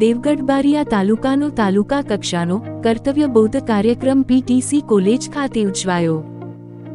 દેવગઢ બારિયા તાલુકાનો તાલુકા કક્ષાનો કર્તવ્ય બોધ કાર્યક્રમ પીટીસી કોલેજ ખાતે ઉજવાયો।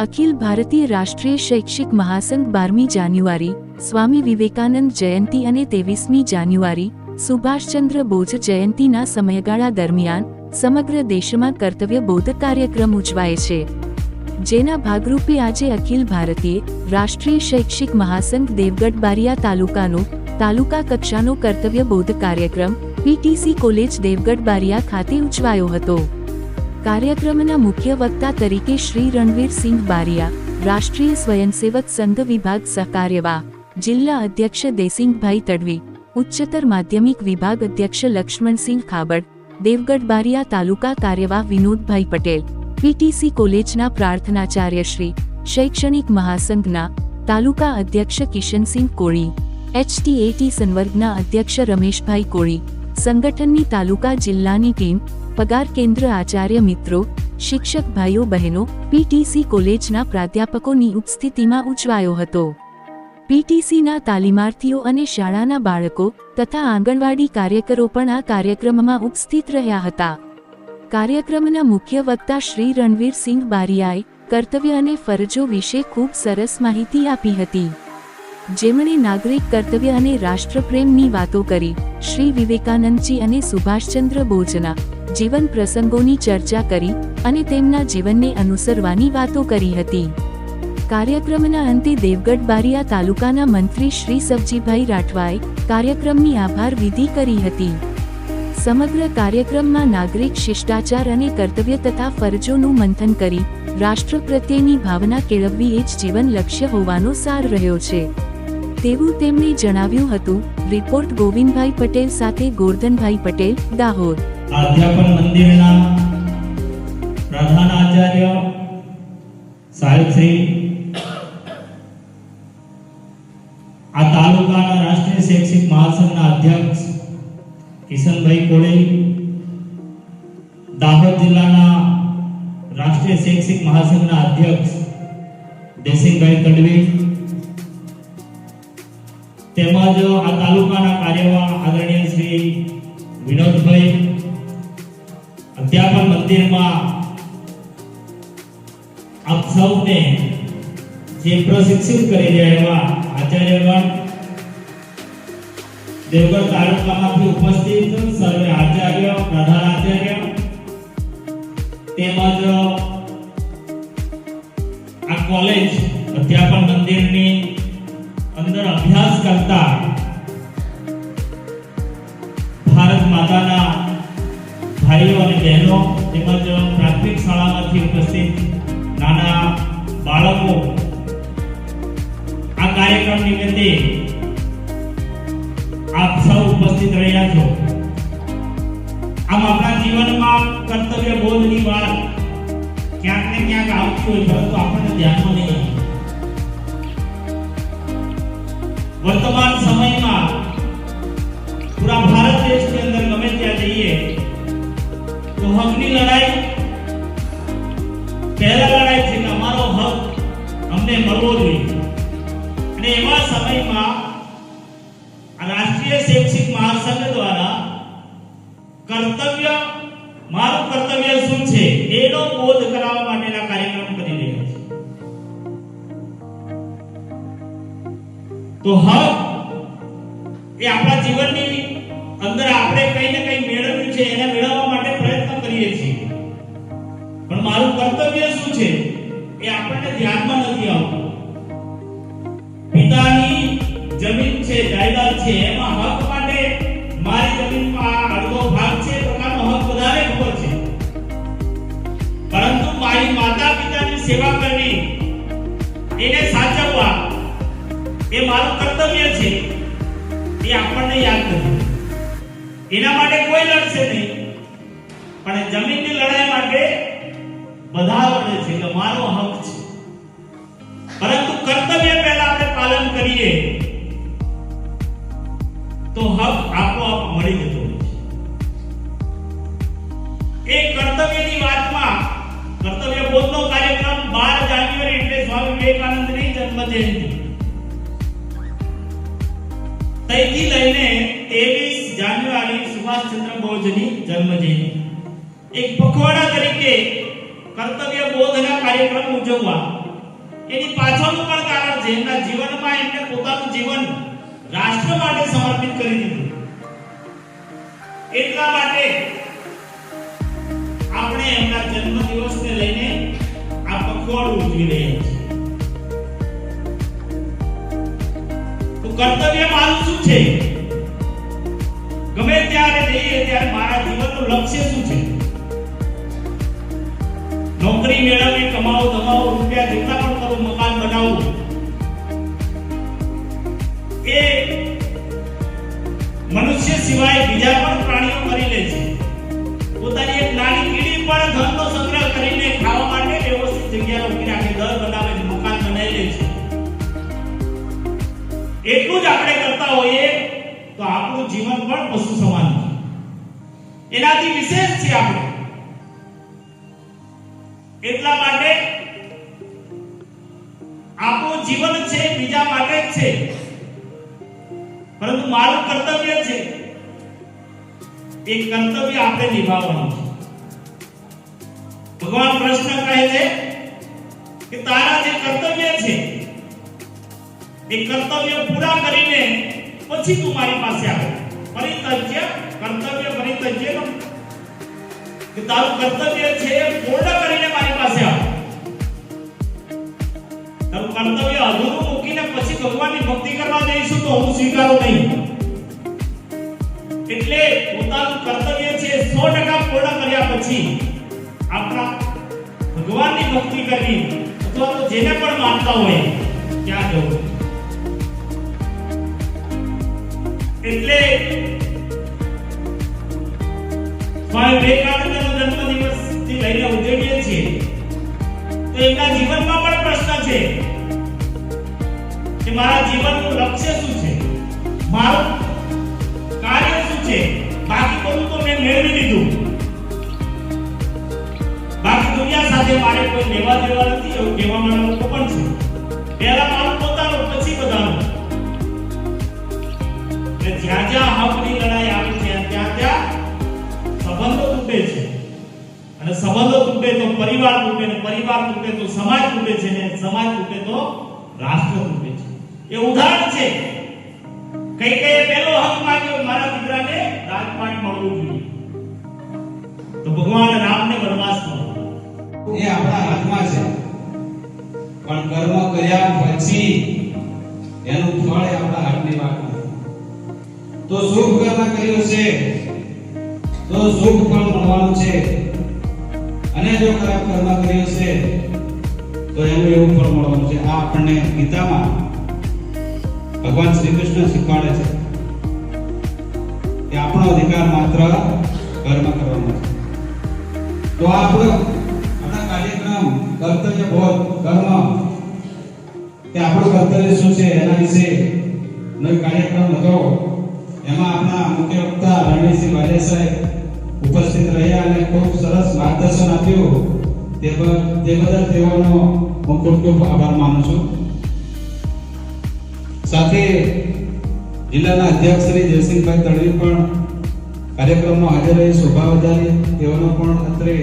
અખિલ ભારતીય રાષ્ટ્રીય શૈક્ષિક મહાસંઘ 12મી જાન્યુઆરી સ્વામી વિવેકાનંદ જયંતિ અને 23મી જાન્યુઆરી સુભાષચંદ્ર બોઝ જયંતિના સમયગાળા દરમિયાન સમગ્ર દેશમાં કર્તવ્ય બોધ કાર્યક્રમ ઉજવાય છે, જેના ભાગરૂપે આજે અખિલ ભારતીય રાષ્ટ્રીય શૈક્ષિક મહાસંઘ દેવગઢ બારિયા તાલુકાનો તાલુકા કક્ષાનો કર્તવ્ય બોધ કાર્યક્રમ પીટીસી કોલેજ દેવગઢ બારિયા ખાતે ઉજવાયો હતો। કાર્યક્રમના મુખ્ય વક્તા તરીકે શ્રી રણવીરસિંહ બારિયા, રાષ્ટ્રીય સ્વયંસેવક સંઘ વિભાગ સહકાર્યવાહ જિલ્લા અધ્યક્ષ દેસિંગભાઈ તડવી, ઉચ્ચતર માધ્યમિક વિભાગ અધ્યક્ષ લક્ષ્મણસિંહ ખાબડ, દેવગઢ બારિયા તાલુકા કાર્યવાહ વિનોદભાઈ પટેલ, પીટીસી કોલેજના પ્રાર્થનાચાર્ય શ્રી, શૈક્ષણિક મહાસંઘના તાલુકા અધ્યક્ષ કિશનસિંહ કોળી, એચટીએટી સંવર્ગના અધ્યક્ષ રમેશભાઈ કોળી, સંગઠનની તાલુકા જિલ્લાની ટીમ, પગાર કેન્દ્ર આચાર્ય મિત્રો, શિક્ષક ભાઈઓ બહેનો, પીટીસી કોલેજના પ્રાધ્યાપકોની ઉપસ્થિતિમાં ઉજવાયો હતો। પીટીસીના તાલીમાર્થીઓ અને શાળાના બાળકો તથા આંગણવાડી કાર્યકરો પણ આ કાર્યક્રમમાં ઉપસ્થિત રહ્યા હતા। કાર્યક્રમના મુખ્ય વક્તા શ્રી રણવીરસિંહ બારિયાએ કર્તવ્ય અને ફરજો વિશે ખૂબ સરસ માહિતી આપી હતી, જેમણે નાગરિક કર્તવ્ય અને રાષ્ટ્રપ્રેમની વાતો કરી, શ્રી વિવેકાનંદજી અને સુભાષચંદ્ર બોઝના જીવન પ્રસંગોની ચર્ચા કરી અને તેમના જીવનને અનુસરવાની વાતો કરી હતી। કાર્યક્રમના અંતે દેવગઢ બારિયા તાલુકાના મંત્રી શ્રી સવજીભાઈ રાઠવાએ કાર્યક્રમની આભાર વિધિ કરી હતી। સમગ્ર કાર્યક્રમમાં નાગરિક શિષ્ટાચાર અને કર્તવ્ય તથા ફરજોનું મંથન કરી રાષ્ટ્ર પ્રત્યેની ભાવના કેળવવી એ જ જીવન લક્ષ્ય હોવાનો સાર રહ્યો છે, તેવું તેમણે જણાવ્યું હતું। રિપોર્ટ ગોવિંદભાઈ પટેલ સાથે ગોરધનભાઈ પટેલ, દાહોદ। અધ્યાપન મંદિરના પ્રધાનાચાર્ય સાહેબ શ્રી, આ તાલુકાના રાષ્ટ્રીય શૈક્ષિક મહાસંઘના અધ્યક્ષ કિશનભાઈ કોળી, દાહોદ જિલ્લાના રાષ્ટ્રીય શૈક્ષિક મહાસંઘના અધ્યક્ષ દેસિંગભાઈ તડવી, તેમજ આ તાલુકાના કાર્યવાહ આદરણીય શ્રી વિનોદભાઈ, અધ્યાપન મંદિરમાં આપ સૌને જે પ્રશિક્ષિત કરી રહ્યા એવા આચાર્યગણ, દેવગઢ તાલુકામાંથી ઉપસ્થિત સર્વે આચાર્ય, પ્રધાન આચાર્ય તેમજ આ કોલેજ અધ્યાપન મંદિરની અંદર અભ્યાસ કરતા ભારત માતાના ભાઈઓ અને બહેનો તેમજ પ્રાથમિક શાળામાંથી ઉપસ્થિત નાના બાળકો આ કાર્યક્રમ નિમિત્તે આપ સૌ ઉપસ્થિત રહ્યા છો। આમ આપણા જીવનમાં કર્તવ્ય બોધની વાત ક્યાંક ને ક્યાંક આવતી હોય, પરંતુ આપણને ધ્યાનમાં નહીં આવે। વર્તમાન સમયમાં પૂરા ભારત દેશની અંદર ગમે ત્યાં જઈએ તો હકની લડાઈ પહેલા લડાઈ છે કે અમારો હક અમને મળવો જોઈએ, અને એવા સમયમાં રાષ્ટ્રીય શૈક્ષિક મહાસંઘ દ્વારા કર્તવ્ય, મારું કર્તવ્ય શું છે એનો બોધ કરાવવા માટેના કાર્યક્રમ કરી રહ્યા છે। તો હક એ આપણા જીવનની અંદર આપણે કંઈ ને કંઈ મેળવ્યું છે એને મેળવવા માટે પ્રયત્ન કરીએ છીએ, પણ મારું કર્તવ્ય શું છે એ આપણને ધ્યાનમાં નથી આવતું। પિતાની જમીન છે, જાયદાદ છે, એમાં હક માટે મારી જમીનમાં અડધો ભાગ છે પ્રકારનો હક બધાને ખબર છે, પરંતુ મારી માતા પિતાની સેવા કરવી, એને સાચવવા એ મારું કર્તવ્ય છે એ આપણને યાદ નથી। એના માટે કોઈ લડશે નહીં, પણ જમીનની લડાઈ માટે બધા લડે છે કે મારો હક છે, પરંતુ કર્તવ્ય પહેલા આપણે પાલન કરીએ તો હક આપોઆપ મળી જતો હોય છે। એ કર્તવ્યની વાતમાં કર્તવ્ય બોધનો કાર્યક્રમ 12 જાન્યુઆરી એટલે સ્વામી વિવેકાનંદની જન્મ જયંતિ, તૈથી લઈને 23 જાન્યુઆરી સુભાષચંદ્ર બોઝની જન્મ જયંતિ. એક પખવાડા તરીકે કર્તવ્ય બોધના કાર્યક્રમ ઉજવવા એની પાછળનું પણ કારણ છે એમના જીવનમાં એમને પોતાનું જીવન રાષ્ટ્ર માટે સમર્પિત કરી દીધું. એટલા માટે આપણે એમના જન્મદિવસને લઈને આ પખવાડું ઉજવી રહ્યા છીએ. તો કર્તવ્ય મારું શું છે? ગમે ત્યારે જઈએ ત્યારે મારા જીવનનું લક્ષ્ય શું છે? નોકરી મેળવવી, કમાવો, ધમાવો, રૂપિયા જેટલા પણ કરું, મકાન બનાવવું, એ મનુષ્ય સિવાય બીજા પણ પ્રાણીઓ કરી લે છે. પોતાની એક નાની કીડી પણ ધનનો સંગ્રહ કરીને ખાવા માટે વ્યવસ્થિત જગ્યા ઉભી રાખી ઘર બનાવે છે, મકાન બનાવી લે છે. એટલું જ આપણે કરતા હોઈએ તો આપણું જીવન પણ પશુ સમાન છે. એનાથી વિશેષ છે આપણે. એટલા માટે આપણું જીવન છે બીજા માટે જ છે, પરંતુ મારું કર્તવ્ય છે એ કર્તવ્ય આપણે નિભાવવાનું છે. ભગવાન કૃષ્ણ કહે છે કે તારા જે કર્તવ્ય છે એ કર્તવ્ય પૂરા કરીને પછી તું મારી પાસે આવે. પરિત્યજ્ય કર્તવ્ય પરિત્યજ્ય કે તારું કર્તવ્ય છે એ પૂર્ણ કરીને મારી પાસે આવ. તારું કર્તવ્ય અધૂરું મૂકીને પછી ભગવાનની ભક્તિ કરવા જઈશું તો હું સ્વીકારું નહીં. એટલે પોતાનું કર્તવ્ય છે 100% પૂર્ણ કર્યા પછી આપણા ભગવાનની ભક્તિ કરવી અથવા તો જેને પણ માનતા હોય ત્યાં જવું. એટલે સ્વામી વિવેકાનંદનો જન્મદિવસ થી લઈને ઉજવીએ છીએ તો એમના જીવનમાં પણ પ્રશ્ન છે કે મારા જીવનનું લક્ષ્ય શું છે, મારું કાર્ય શું છે. બાકી બધું તો મેં મેળવી લીધું, બાકી દુનિયા સાથે મારે કોઈ લેવા દેવા નથી એવું કહેવાના લોકો પણ છે. પહેલા મારું પોતાનું, પછી બધાનું. જ્યાં જ્યાં હકની લડાઈ આવે છે ત્યાં ત્યાં સંબંધો તૂટે છે, અને સંબંધો તૂટે તો પરિવાર તૂટે, ને પરિવાર તૂટે તો સમાજ તૂટે છે, ને સમાજ તૂટે તો રાષ્ટ્ર તૂટે છે. એ ઉદાહરણ છે. કઈ પહેલો હક માંગ્યો મારા દીકરાને રાજપાટ મળવું જોઈએ તો ભગવાન રામને વનવાસ મળ્યો. એ આપણા હાથમાં છે, પણ કર્મ કર્યા પછી એનું ફળ એ આપણા હાથની વાત નથી. તો શુભ કર્મ કર્યું છે તો શુભ ફળ મળવાનું છે, અને જો ખરાબ કર્મ કર્યું છે તો એનું એવું ફળ મળવાનું છે. આ આપણને ગીતામાં ભગવાન શ્રી કૃષ્ણ શીખવાડે છે કે આપણો અધિકાર માત્ર કર્મ કરવાનો છે. તો આપણા કાર્યક્રમ કર્તવ્ય બોધ કર્મ કે આપણું કર્તવ્ય શું છે એના વિશે નો કાર્યક્રમ હતો. એમાં આપણા મુખ્ય વક્તા રણવીરસિંહ વાલિયા સાહેબ ઉપસ્થિત રહ્યા અને ખૂબ સરસ માર્ગદર્શન આપ્યું. તે બદલ તેઓનો હું ખૂબ આભાર માનું છું. સાથે જિલ્લાના અધ્યક્ષ શ્રી જયસિંહભાઈ તડવી પણ કાર્યક્રમમાં હાજર રહી શોભા વધારી. તેઓનો પણ અત્રે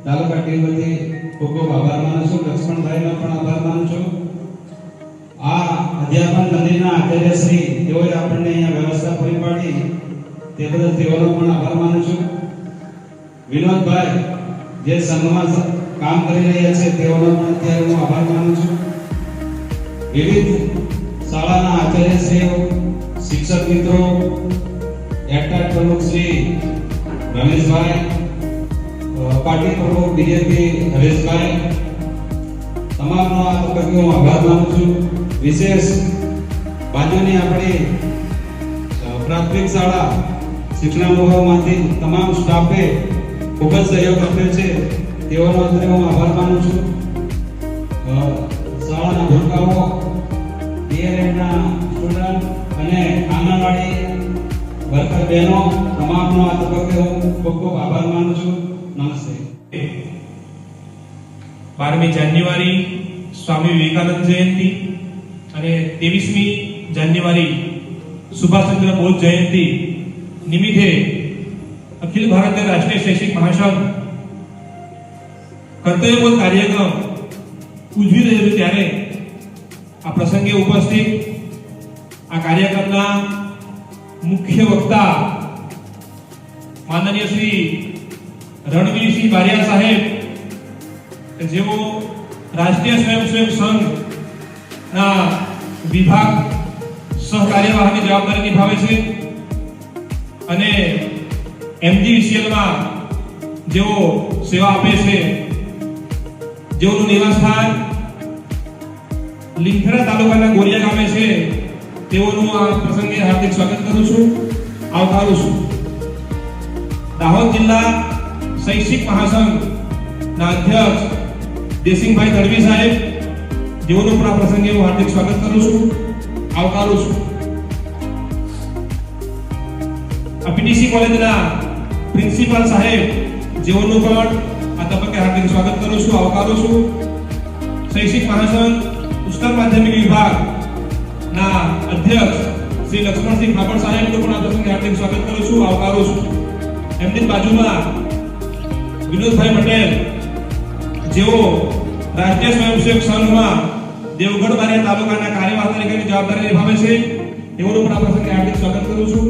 તાલુકા ટીમ વતી ખૂબ આભાર માનું છું. લક્ષ્મણભાઈનો પણ આભાર માનું છું. આ અધ્યાપન મંદિરના આચાર્ય શ્રી તેઓએ આપણને અહીંયા વ્યવસ્થા પૂરી પાડી તે બદલ તેઓનો પણ આભાર માનું છું. વિનોદભાઈ જે સંઘમાં કામ કરી રહ્યા છે તેઓનો પણ અત્યારે હું આભાર માનું છું. વિવિધ શાળાના આચાર્યશ્રીઓ, શિક્ષક મિત્રો, એક્ટર પ્રમુખ શ્રી રમેશભાઈ, પાર્ટી પ્રમુખ બીજેપી હરેશભાઈ, તમામનો આ તબક્કે હું આભાર માનું છું. વિશેષ બાજુની આપણી પ્રાથમિક શાળા શિક્ષણાનુભવમાંથી તમામ સ્ટાફે ખૂબ જ સહયોગ આપ્યો છે. તેઓનો અત્રે હું આભાર માનું છું. શાળાના ભૂલકાઓ, ડીએલએડના સ્ટુડન્ટ અને આંગણવાડી વર્કર બહેનો તમામનો આ તબક્કે હું ખૂબ આભાર માનું છું. નમસ્તે. 12મી જાન્યુઆરી સ્વામી વિવેકાનંદ જયંતિ અને 23મી જાન્યુઆરી સુભાષચંદ્ર બોઝ જયંતિ નિમિત્તે અખિલ ભારતીય રાષ્ટ્રીય શૈક્ષિક મહાસંઘ કર્તવ્યબોધ કાર્યક્રમ ઉજવી રહ્યું છે ત્યારે આ પ્રસંગે ઉપસ્થિત આ કાર્યક્રમના મુખ્ય વક્તા માનનીય શ્રી રણવીરસિંહ બારિયા સાહેબ કે જેઓ રાષ્ટ્રીય સ્વયંસેવક સંઘના વિભાગ સહકાર્યવાહની જવાબદારી નિભાવે છે અને MGVCL માં જેઓ સેવા આપે છે, જેઓનું નિવાસસ્થાન લીંખેડા તાલુકાના ગોરિયા ગામે છે, તેઓનું આ પ્રસંગે હાર્દિક સ્વાગત કરું છું, આવકારું છું. દાહોદ જિલ્લા શૈક્ષિક મહાસંઘના અધ્યક્ષ દેસિંગભાઈ તડવી સાહેબ, જેઓનું પણ આ પ્રસંગે હું હાર્દિક સ્વાગત કરું છું, આવકારું છું. PTC કોલેજના પ્રિન્સિપાલ સાહેબ, જેઓનું પણ આ તબક્કે હાર્દિક સ્વાગત કરું છું, આવકારું છું. શૈક્ષિક મહાસંઘ ઉચ્ચતર માધ્યમિક વિભાગના અધ્યક્ષ શ્રી લક્ષ્મણસિંહ ખાપડ સાહેબનું પણ આ પ્રસંગે હાર્દિક સ્વાગત કરું છું, આવકારું છું. એમની બાજુમાં વિનોદભાઈ પટેલ, જેઓ રાષ્ટ્રીય સ્વયંસેવક સંઘમાં દેવગઢ બારિયા તાલુકાના કાર્યવાહ તરીકેની જવાબદારી નિભાવે છે, તેઓનું પણ આ પ્રસંગે હાર્દિક સ્વાગત કરું છું,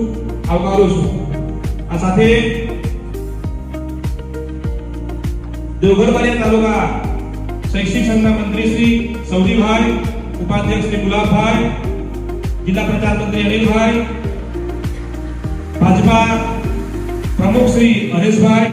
આવકારું છું. આ સાથે દેવગઢ બારિયા તાલુકા શૈક્ષિક સંઘના મંત્રી શ્રી સૌરીભાઈ, ઉપાધ્યક્ષ શ્રી ગુલાબભાઈ, જિલ્લા પ્રચાર મંત્રી અનિલભાઈ, ભાજપા પ્રમુખ શ્રી હરેશભાઈ,